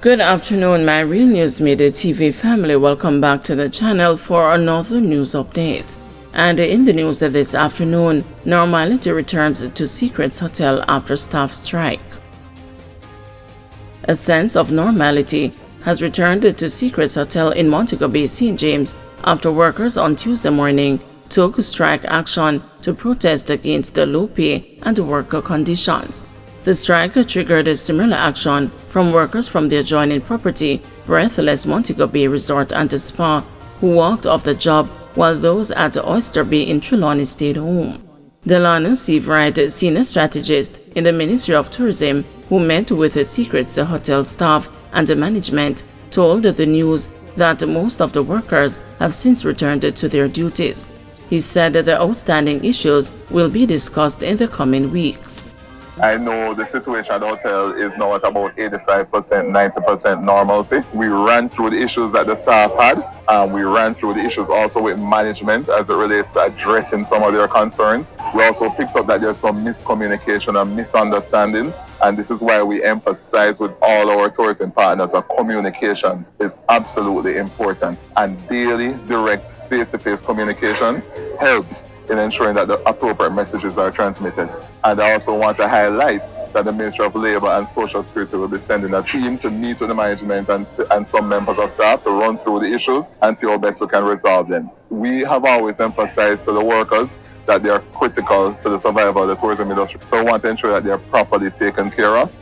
Good afternoon, my Real News Midday TV family. Welcome back to the channel for another news update. And in the news of this afternoon, normality returns to Secrets Hotel after staff strike. A sense of normality has returned to Secrets Hotel in Montego Bay, St. James after workers on Tuesday morning took strike action to protest against the low pay and worker conditions. The strike triggered a similar action from workers from the adjoining property, Breathless Montego Bay Resort and Spa, who walked off the job while those at Oyster Bay in Trelawney stayed home. Delano Seabright, senior strategist in the Ministry of Tourism, who met with the Secrets Hotel staff and the management, told the news that most of the workers have since returned to their duties. He said that the outstanding issues will be discussed in the coming weeks. I know the situation at the hotel is now at about 85%, 90% normalcy. We ran through the issues that the staff had, and we ran through the issues also with management as it relates to addressing some of their concerns. We also picked up that there's some miscommunication and misunderstandings, and this is why we emphasize with all our tourism partners that communication is absolutely important, and daily, direct, face-to-face communication helps in ensuring that the appropriate messages are transmitted. And I also want to highlight that the Ministry of Labour and Social Security will be sending a team to meet with the management and some members of staff to run through the issues and see how best we can resolve them. We have always emphasized to the workers that they are critical to the survival of the tourism industry. So we want to ensure that they are properly taken care of.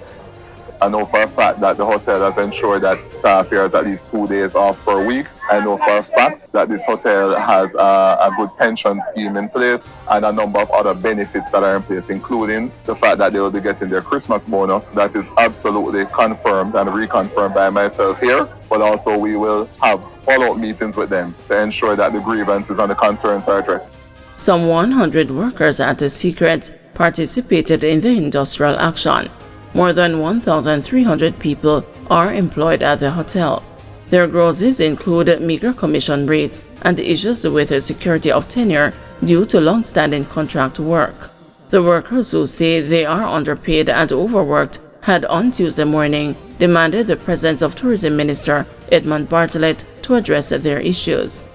I know for a fact that the hotel has ensured that staff here has at least 2 days off per week. I know for a fact that this hotel has a good pension scheme in place and a number of other benefits that are in place, including the fact that they will be getting their Christmas bonus. That is absolutely confirmed and reconfirmed by myself here. But also we will have follow-up meetings with them to ensure that the grievances and the concerns are addressed. Some 100 workers at the Secrets participated in the industrial action. More than 1,300 people are employed at the hotel. Their grosses include meager commission rates and issues with the security of tenure due to long-standing contract work. The workers, who say they are underpaid and overworked, had on Tuesday morning demanded the presence of Tourism Minister Edmund Bartlett to address their issues.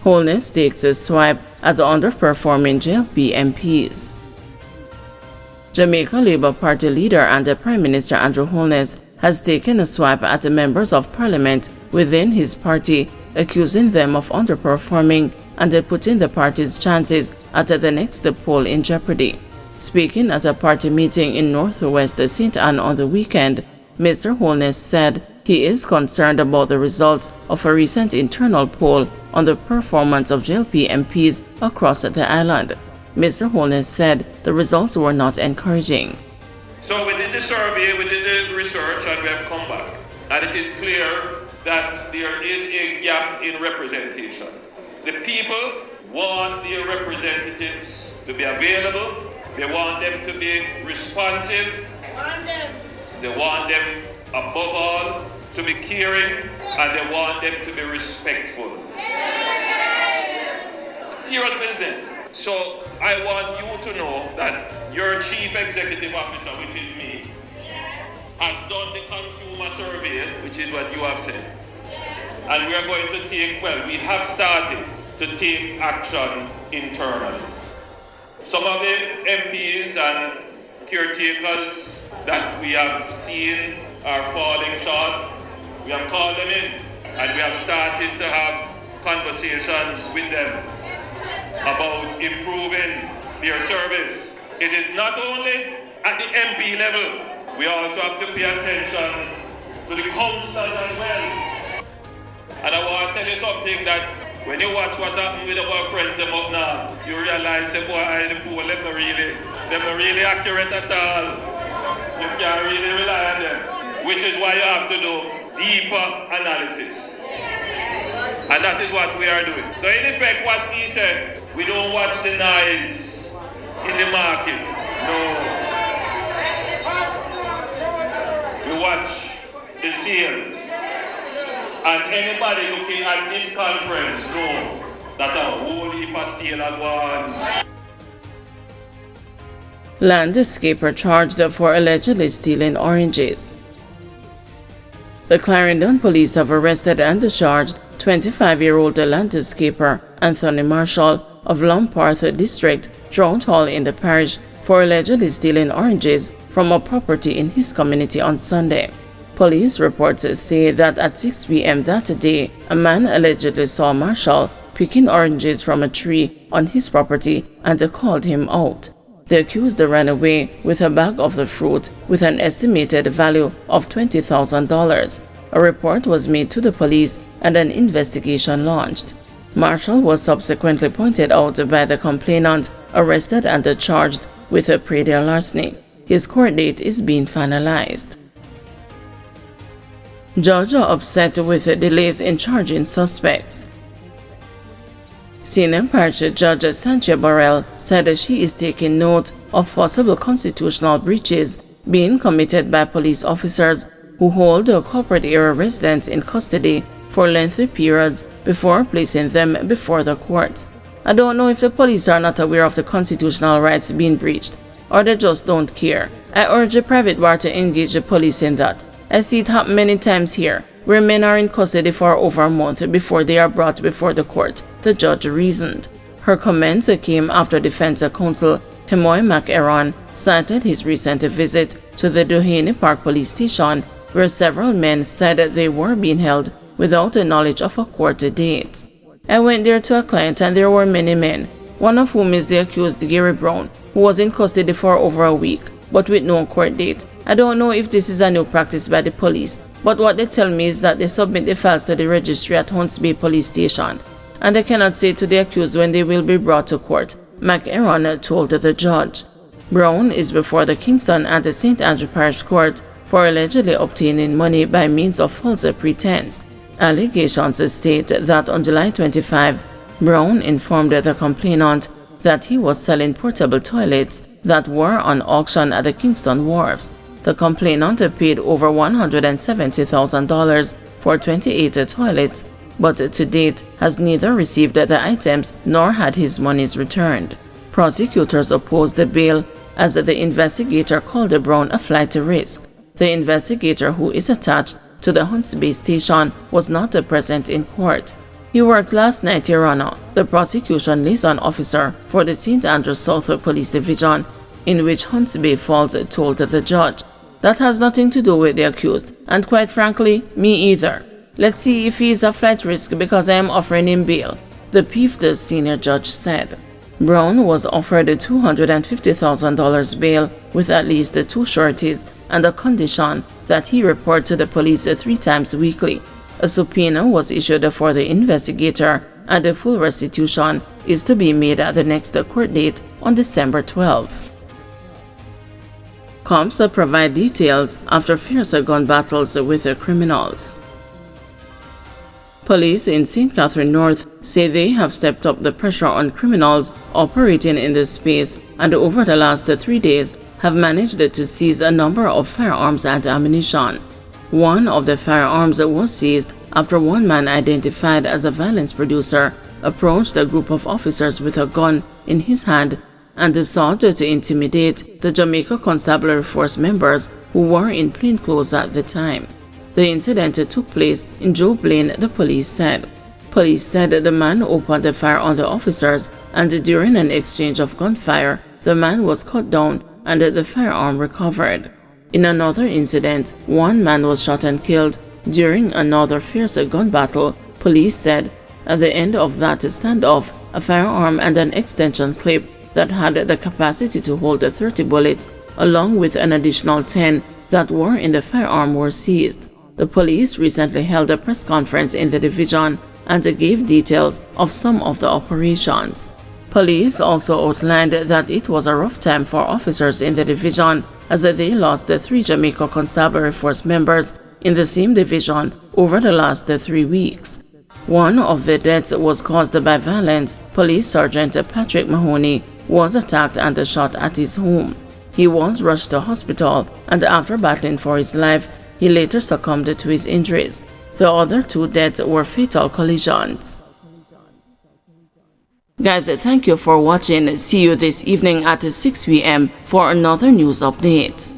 Holness takes a swipe at the underperforming JLP MPs. Jamaica Labour Party leader and the Prime Minister Andrew Holness has taken a swipe at the members of parliament within his party, accusing them of underperforming and putting the party's chances at the next poll in jeopardy. Speaking at a party meeting in Northwest St. Ann on the weekend, Mr. Holness said he is concerned about the results of a recent internal poll on the performance of JLP MPs across the island. Mr. Holness said the results were not encouraging. So we did the survey, we did the research, and we have come back. And it is clear that there is a gap in representation. The people want their representatives to be available. They want them to be responsive. They want them, above all, to be caring, and they want them to be respectful. Serious business. So I want you to know that your chief executive officer, which is me, has done the consumer survey, which is what you have said. And we are going to we have started to take action internally. Some of the MPs and caretakers that we have seen are falling short. We have called them in and we have started to have conversations with them about improving their service. It is not only at the MP level, we also have to pay attention to the councillors as well. And I want to tell you something, that when you watch what happened with our friends them up now, you realize that the poor they're not really accurate at all. You can't really rely on them, which is why you have to do deeper analysis. And that is what we are doing. So in effect, what he said, we don't watch the noise in the market. No. We watch the sale. And anybody looking at this conference know that a whole heap of sale at one. Landscaper charged for allegedly stealing oranges. The Clarendon police have arrested and charged 25-year-old landscaper Anthony Marshall of Lomparth District, Trout Hall in the parish, for allegedly stealing oranges from a property in his community on Sunday. Police reports say that at 6 p.m. that day, a man allegedly saw Marshall picking oranges from a tree on his property and called him out. The accused ran away with a bag of the fruit with an estimated value of $20,000. A report was made to the police and an investigation launched. Marshall was subsequently pointed out by the complainant, arrested and charged with a predial larceny. His court date is being finalized. Judge upset with delays in charging suspects. Senior Parish Judge Sanchia Burrell said she is taking note of possible constitutional breaches being committed by police officers who hold corporate-era residents in custody for lengthy periods before placing them before the courts. I don't know if the police are not aware of the constitutional rights being breached, or they just don't care. I urge the private bar to engage the police in that. I see it happen many times here, where men are in custody for over a month before they are brought before the court, the judge reasoned. Her comments came after defense counsel Hemoy McEron cited his recent visit to the Doheny Park police station, where several men said they were being held without the knowledge of a court date. I went there to a client and there were many men, one of whom is the accused Gary Brown, who was in custody for over a week, but with no court date. I don't know if this is a new practice by the police, but what they tell me is that they submit the files to the registry at Hunts Bay police station, and they cannot say to the accused when they will be brought to court, McEron told the judge. Brown is before the Kingston and the St. Andrew Parish Court for allegedly obtaining money by means of false pretense. Allegations state that on July 25, Brown informed the complainant that he was selling portable toilets that were on auction at the Kingston wharves. The complainant paid over $170,000 for 28 toilets, but to date has neither received the items nor had his monies returned. Prosecutors opposed the bail as the investigator called Brown a flight risk. The investigator, who is attached to the Hunts Bay station, was not present in court. He worked last night, Your Honor, the prosecution liaison officer for the St. Andrews South Police Division, in which Hunts Bay falls, told the judge. That has nothing to do with the accused, and quite frankly, me either. Let's see if he is a flight risk because I am offering him bail, the peeved senior judge said. Brown was offered a $250,000 bail with at least 2 sureties and a condition that he report to the police 3 times weekly. A subpoena was issued for the investigator, and the full restitution is to be made at the next court date on December 12. Cops provide details after fierce gun battles with criminals. Police in St. Catherine North say they have stepped up the pressure on criminals operating in this space and over the last 3 days have managed to seize a number of firearms and ammunition. One of the firearms was seized after one man identified as a violence producer approached a group of officers with a gun in his hand and sought to intimidate the Jamaica Constabulary Force members who were in plainclothes at the time. The incident took place in Joe Blaine, the police said. Police said the man opened fire on the officers, and during an exchange of gunfire, the man was cut down and the firearm recovered. In another incident, one man was shot and killed during another fierce gun battle, police said. At the end of that standoff, a firearm and an extension clip that had the capacity to hold 30 bullets, along with an additional 10 that were in the firearm, were seized. The police recently held a press conference in the division and gave details of some of the operations. Police also outlined that it was a rough time for officers in the division as they lost 3 Jamaica Constabulary Force members in the same division over the last 3 weeks. One of the deaths was caused by violence. Police Sergeant Patrick Mahoney was attacked and shot at his home. He was rushed to hospital, and after battling for his life, he later succumbed to his injuries. The other 2 deaths were fatal collisions. Guys, thank you for watching. See you this evening at 6 p.m. for another news update.